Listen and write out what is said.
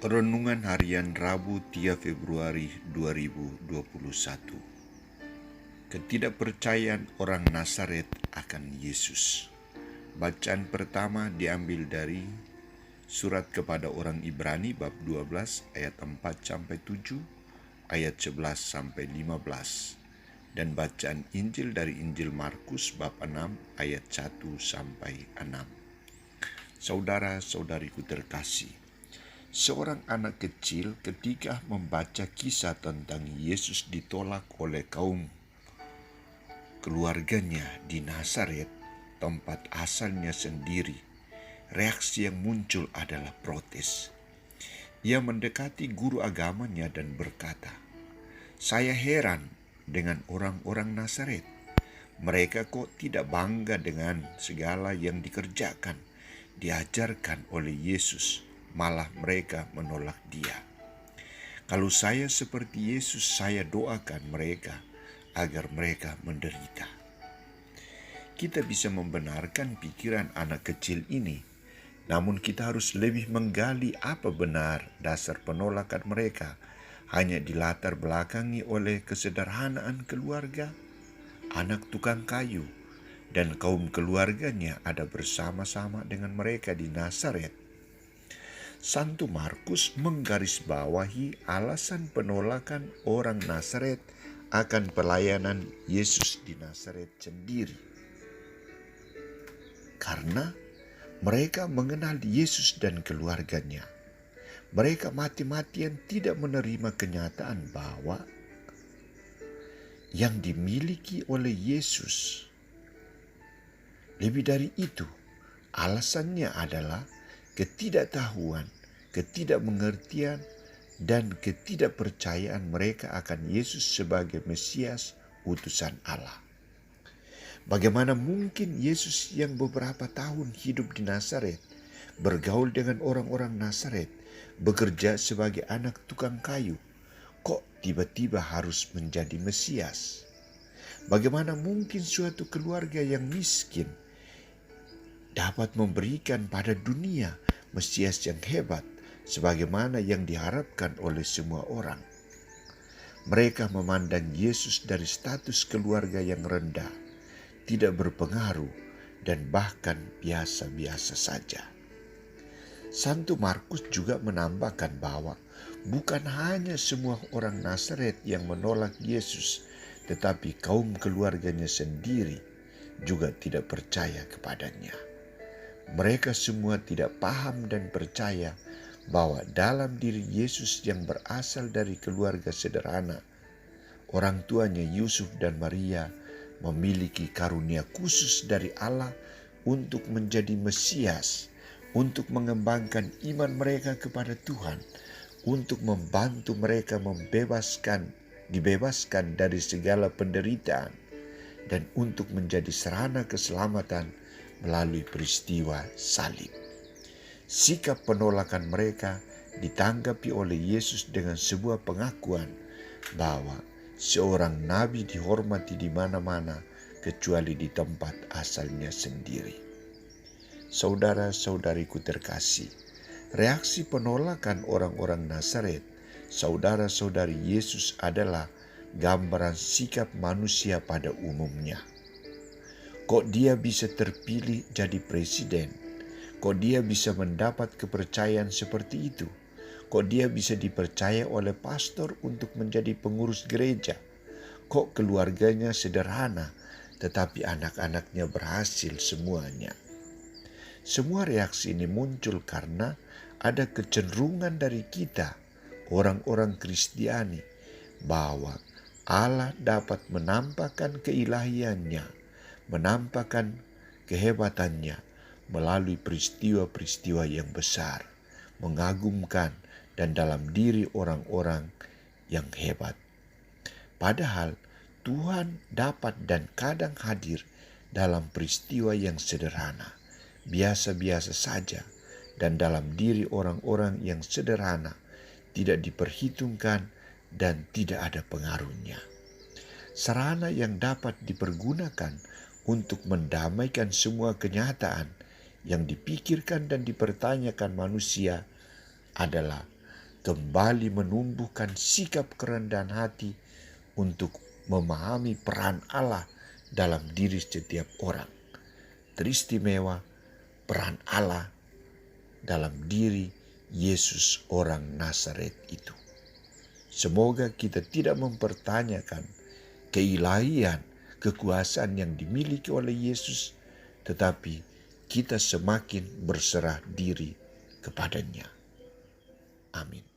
Renungan Harian Rabu 3 Februari 2021. Ketidakpercayaan orang Nazaret akan Yesus. Bacaan pertama diambil dari surat kepada orang Ibrani bab 12 ayat 4-7, ayat 11 sampai 15, dan bacaan Injil dari Injil Markus bab 6 ayat 1 sampai 6. Saudara-saudariku terkasih, seorang anak kecil ketika membaca kisah tentang Yesus ditolak oleh kaum keluarganya di Nazaret, tempat asalnya sendiri, reaksi yang muncul adalah protes. Ia mendekati guru agamanya dan berkata, "Saya heran dengan orang-orang Nazaret. Mereka kok tidak bangga dengan segala yang dikerjakan, diajarkan oleh Yesus, malah mereka menolak Dia. Kalau saya seperti Yesus, saya doakan mereka agar mereka menderita." Kita bisa membenarkan pikiran anak kecil ini, namun kita harus lebih menggali apa benar dasar penolakan mereka hanya dilatar belakangi oleh kesederhanaan keluarga. Anak tukang kayu dan kaum keluarganya ada bersama-sama dengan mereka di Nazaret. Santo Markus menggarisbawahi alasan penolakan orang Nazaret akan pelayanan Yesus di Nazaret sendiri. Karena mereka mengenal Yesus dan keluarganya. Mereka mati-matian tidak menerima kenyataan bahwa yang dimiliki oleh Yesus. Lebih dari itu, alasannya adalah ketidaktahuan, ketidakmengertian, dan ketidakpercayaan mereka akan Yesus sebagai Mesias, utusan Allah. Bagaimana mungkin Yesus yang beberapa tahun hidup di Nazaret, bergaul dengan orang-orang Nazaret, bekerja sebagai anak tukang kayu, kok tiba-tiba harus menjadi Mesias? Bagaimana mungkin suatu keluarga yang miskin dapat memberikan pada dunia Mesias yang hebat sebagaimana yang diharapkan oleh semua orang? Mereka memandang Yesus dari status keluarga yang rendah, tidak berpengaruh, dan bahkan biasa-biasa saja. Santo Markus juga menambahkan bahwa bukan hanya semua orang Nazaret yang menolak Yesus, tetapi kaum keluarganya sendiri juga tidak percaya kepadanya. Mereka semua tidak paham dan percaya bahwa dalam diri Yesus yang berasal dari keluarga sederhana, orang tuanya Yusuf dan Maria memiliki karunia khusus dari Allah untuk menjadi Mesias, untuk mengembangkan iman mereka kepada Tuhan, untuk membantu mereka dibebaskan dari segala penderitaan, dan untuk menjadi sarana keselamatan melalui peristiwa salib. Sikap penolakan mereka ditanggapi oleh Yesus dengan sebuah pengakuan bahwa seorang nabi dihormati di mana-mana kecuali di tempat asalnya sendiri. Saudara-saudariku terkasih, reaksi penolakan orang-orang Nazaret, saudara-saudari Yesus, adalah gambaran sikap manusia pada umumnya. Kok dia bisa terpilih jadi presiden? Kok dia bisa mendapat kepercayaan seperti itu? Kok dia bisa dipercaya oleh pastor untuk menjadi pengurus gereja? Kok keluarganya sederhana, tetapi anak-anaknya berhasil semuanya? Semua reaksi ini muncul karena ada kecenderungan dari kita, orang-orang Kristiani, bahwa Allah dapat menampakkan keilahiannya, menampakkan kehebatannya melalui peristiwa-peristiwa yang besar, mengagumkan, dan dalam diri orang-orang yang hebat. Padahal Tuhan dapat dan kadang hadir dalam peristiwa yang sederhana, biasa-biasa saja, dan dalam diri orang-orang yang sederhana, tidak diperhitungkan dan tidak ada pengaruhnya. Sarana yang dapat dipergunakan untuk mendamaikan semua kenyataan yang dipikirkan dan dipertanyakan manusia adalah kembali menumbuhkan sikap kerendahan hati untuk memahami peran Allah dalam diri setiap orang. Teristimewa peran Allah dalam diri Yesus orang Nazaret itu. Semoga kita tidak mempertanyakan keilahian, kekuasaan yang dimiliki oleh Yesus, tetapi kita semakin berserah diri kepadanya. Amin.